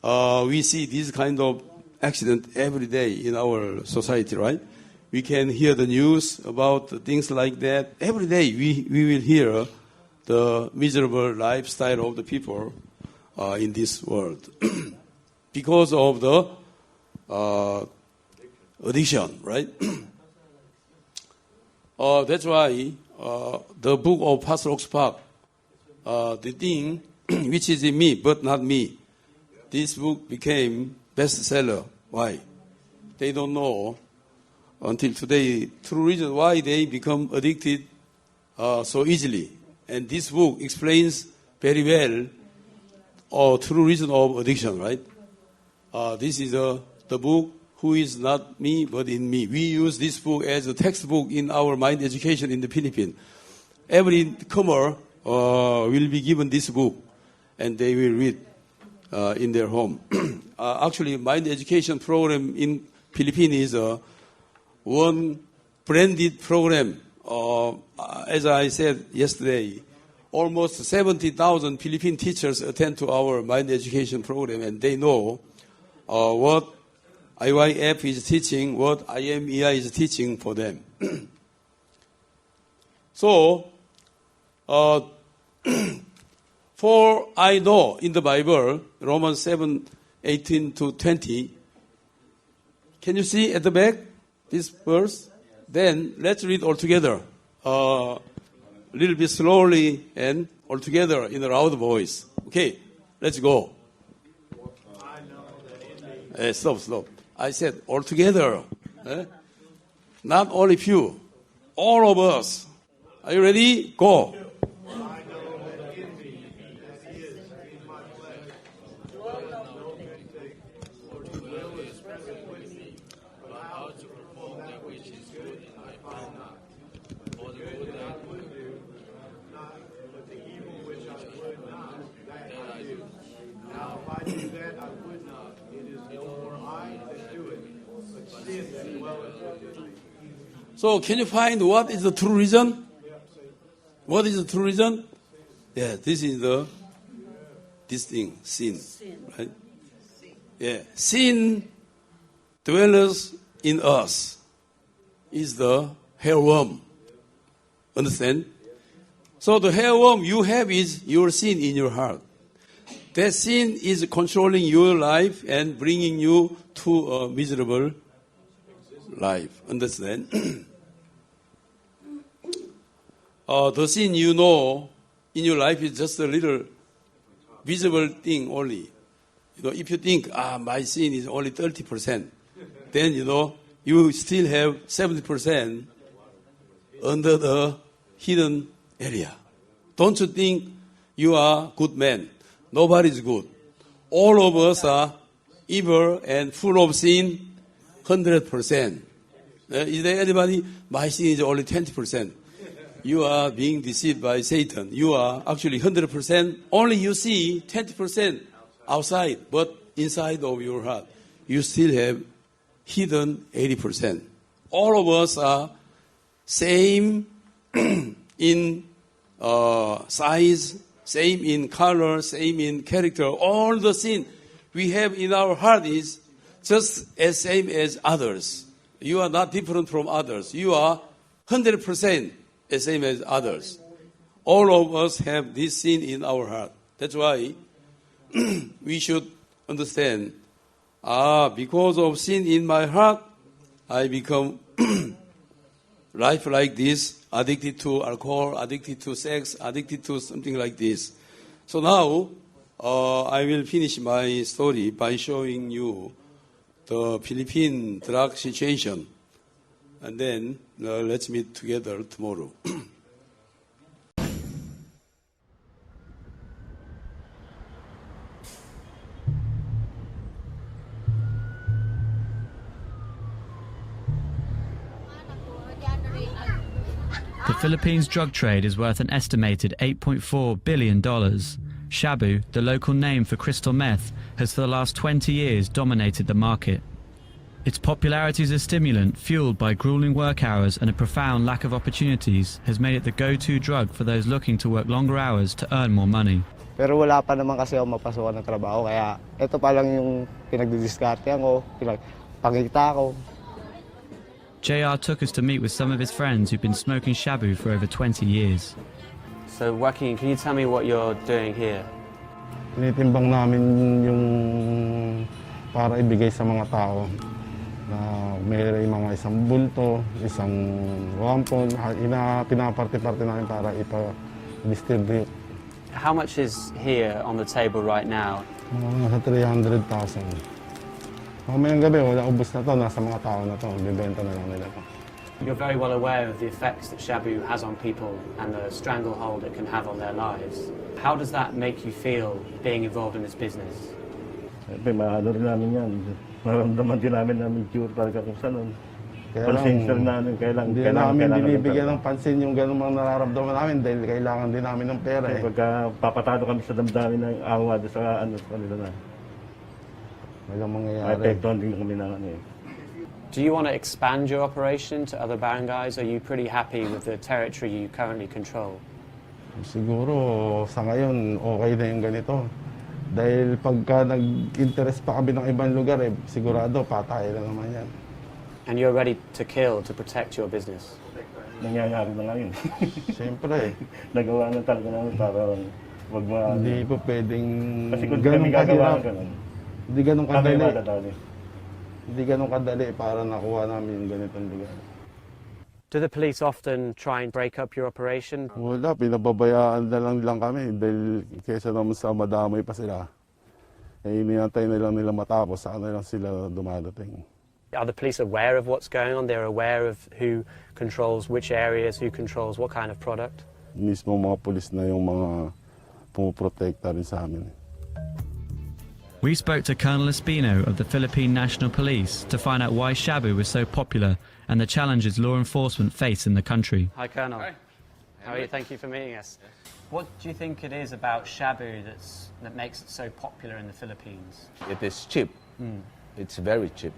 we see this kind of accident every day in our society, right? We can hear the news about things like that. Every day we will hear the miserable lifestyle of the people in this world. Because of the addiction, right? That's why the book of Pastor Oxpark, the thing which is in me but not me, this book became bestseller. Why? They don't know until today true reason why they become addicted so easily. And this book explains very well true reason of addiction, right? This is the book, Who is Not Me But in Me. We use this book as a textbook in our mind education in the Philippines. Every comer will be given this book and they will read in their home. Actually, mind education program in Philippines is one branded program. As I said yesterday, almost 70,000 Philippine teachers attend to our mind education program, and they know what IYF is teaching, what IMEI is teaching for them. So, for I know in the Bible, Romans 7:18-20, can you see at the back this verse? Then let's read all together, a little bit slowly and all together in a loud voice. Okay, let's go. Stop. I said all together. Not only few, all of us. Are you ready? Go. So can you find what is the true reason? What is the true reason? Yeah, this is this thing, sin. Right? Yeah, sin dwells in us is the hairworm. Understand? So the hairworm you have is your sin in your heart. That sin is controlling your life and bringing you to a miserable life. Understand? The sin you know in your life is just a little visible thing only. If you think, my sin is only 30%, then, you still have 70% under the hidden area. Don't you think you are good man? Nobody is good. All of us are evil and full of sin, 100%. Is there anybody? My sin is only 20%. You are being deceived by Satan. You are actually 100%. Only you see 20% outside, but inside of your heart, you still have hidden 80%. All of us are same in size, same in color, same in character. All the sin we have in our heart is just as same as others. You are not different from others. You are 100% the same as others. All of us have this sin in our heart. That's why we should understand, because of sin in my heart, I become life like this, addicted to alcohol, addicted to sex, addicted to something like this. So now, I will finish my story by showing you the Philippine drug situation. And then let's meet together tomorrow. The Philippines drug trade is worth an estimated $8.4 billion. Shabu, the local name for crystal meth, has for the last 20 years dominated the market. Its popularity as a stimulant, fueled by grueling work hours and a profound lack of opportunities, has made it the go-to drug for those looking to work longer hours to earn more money. Pero wala pa naman kasi ako mapasukan ng trabaho, kaya ito pa lang yung pinagdidiskartehan ko, pangita ko. JR took us to meet with some of his friends who've been smoking shabu for over 20 years. So Joaquin, can you tell me what you're doing here? Tinitimbang namin yung para ibigay sa mga tao. Na may mga isang bulto, isang wampon, pinaparte-parte namin para ipa-distribute. How much is here on the table right now? Nasa 300,000. Mamayang gabi, ubos na to, nasa mga tao na to, bibenta na lang nila to. You're very well aware of the effects that shabu has on people and the stranglehold it can have on their lives. How does that make you feel being involved in this business? Mahalo rin namin yan. Maramdaman din namin cure talaga kung saan. Pansin rin namin, hindi namin binibigyan ng pansin yung ganun mga nararamdaman namin dahil kailangan din namin ng pera. Pagka papatado kami sa damdamin ng awa sa kanila na. Walang mangyayari. Epektuhan din kami na Do you want to expand your operation to other barangays? Are you pretty happy with the territory you currently control? Siguro sa ngayon okay na yung ganito. Dahil pagka nag-interest pa kami ng ibang lugar, sigurado patay na naman yan. And you're ready to kill to protect your business? Nangyayari na lang yun. Siyempre. Nagawa na talaga namin para wag hindi po pwedeng kasi kung ganun kahirap. Hindi ganun kadali. Hindi ganun kadali para nakuha namin yung ganitong lugar. Do the police often try and break up your operation? Wala, pinababayaan na lang kami dahil kaysa naman sa madamay pa sila. Inihantay na lang nila matapos, saan na lang sila dumadating. Are the police aware of what's going on? They're aware of who controls which areas, who controls what kind of product? Mismo mga pulis na yung mga pumuprotekta rin sa amin. We spoke to Colonel Espino of the Philippine National Police to find out why shabu was so popular and the challenges law enforcement face in the country. Hi, Colonel. Hi. How are you? Thank you for meeting us. Yes. What do you think it is about shabu that makes it so popular in the Philippines? It is cheap. It's very cheap.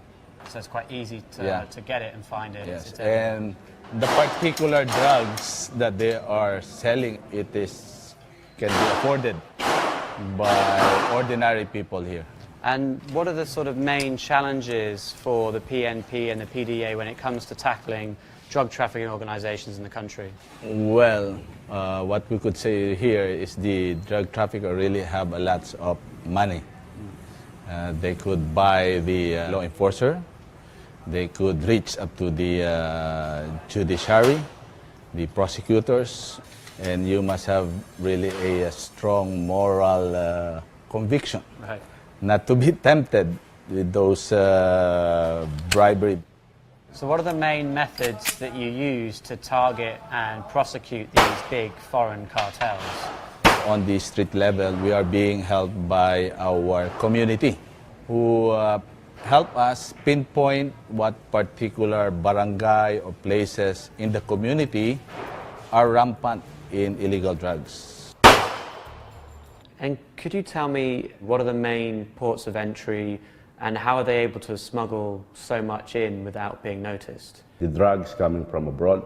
So it's quite easy to get it and find it. Yes. And the particular drugs that they are selling, can be afforded by ordinary people here. And what are the sort of main challenges for the PNP and the PDA when it comes to tackling drug trafficking organizations in the country? Well, what we could say here is the drug traffickers really have a lot of money. They could buy the law enforcer. They could reach up to the judiciary, the prosecutors, and you must have really a strong moral conviction. Right. Not to be tempted with those bribery. So what are the main methods that you use to target and prosecute these big foreign cartels? On the street level, we are being helped by our community who help us pinpoint what particular barangay or places in the community are rampant in illegal drugs. And could you tell me what are the main ports of entry and how are they able to smuggle so much in without being noticed? The drugs coming from abroad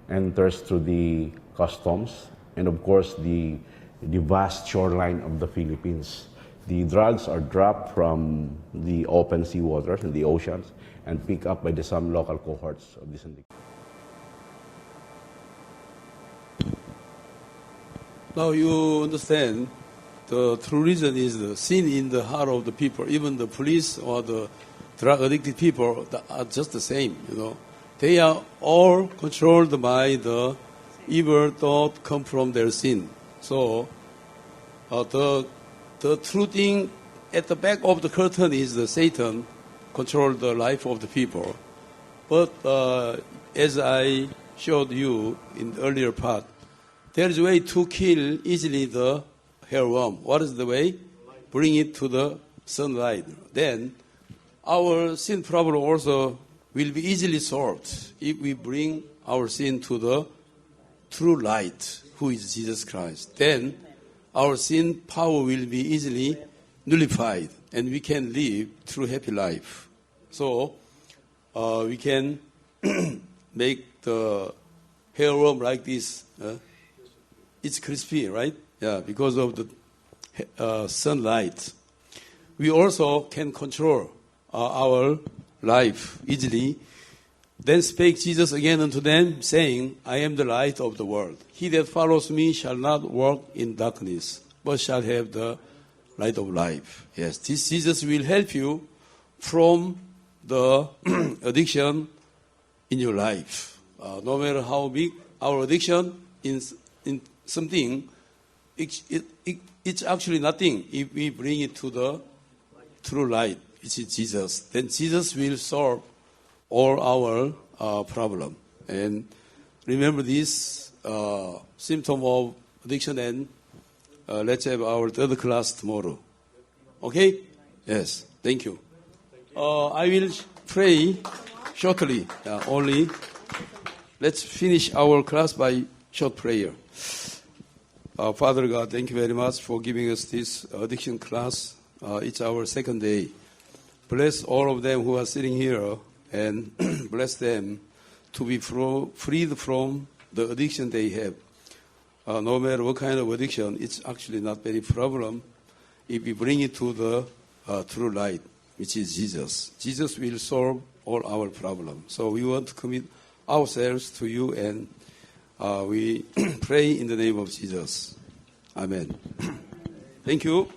enters through the customs and of course the vast shoreline of the Philippines. The drugs are dropped from the open sea waters and the oceans and picked up by some local cohorts of this syndicate. Now you understand the true reason is the sin in the heart of the people. Even the police or the drug addicted people are just the same, you know. They are all controlled by the evil thought come from their sin. So the true thing at the back of the curtain is the Satan control the life of the people. But as I showed you in the earlier part, there is a way to kill easily the hairworm. What is the way? Bring it to the sunlight. Then our sin problem also will be easily solved if we bring our sin to the true light, who is Jesus Christ. Then our sin power will be easily nullified and we can live through happy life. So we can make the hairworm like this. It's crispy, right? Yeah, because of the sunlight. We also can control our life easily. Then spake Jesus again unto them, saying, I am the light of the world. He that follows me shall not walk in darkness, but shall have the light of life. Yes, this Jesus will help you from the addiction in your life. No matter how big our addiction in something, it's actually nothing if we bring it to the true light, which is Jesus. Then Jesus will solve all our problem. And remember this symptom of addiction, and let's have our third class tomorrow. Okay? Yes. Thank you. I will pray shortly. Only let's finish our class by short prayer. Father God, thank you very much for giving us this addiction class. It's our second day. Bless all of them who are sitting here and bless them to be freed from the addiction they have. no matter what kind of addiction, it's actually not very problem if we bring it to the true light, which is Jesus. Jesus will solve all our problems. So we want to commit ourselves to you, and we pray in the name of Jesus. Amen. Thank you.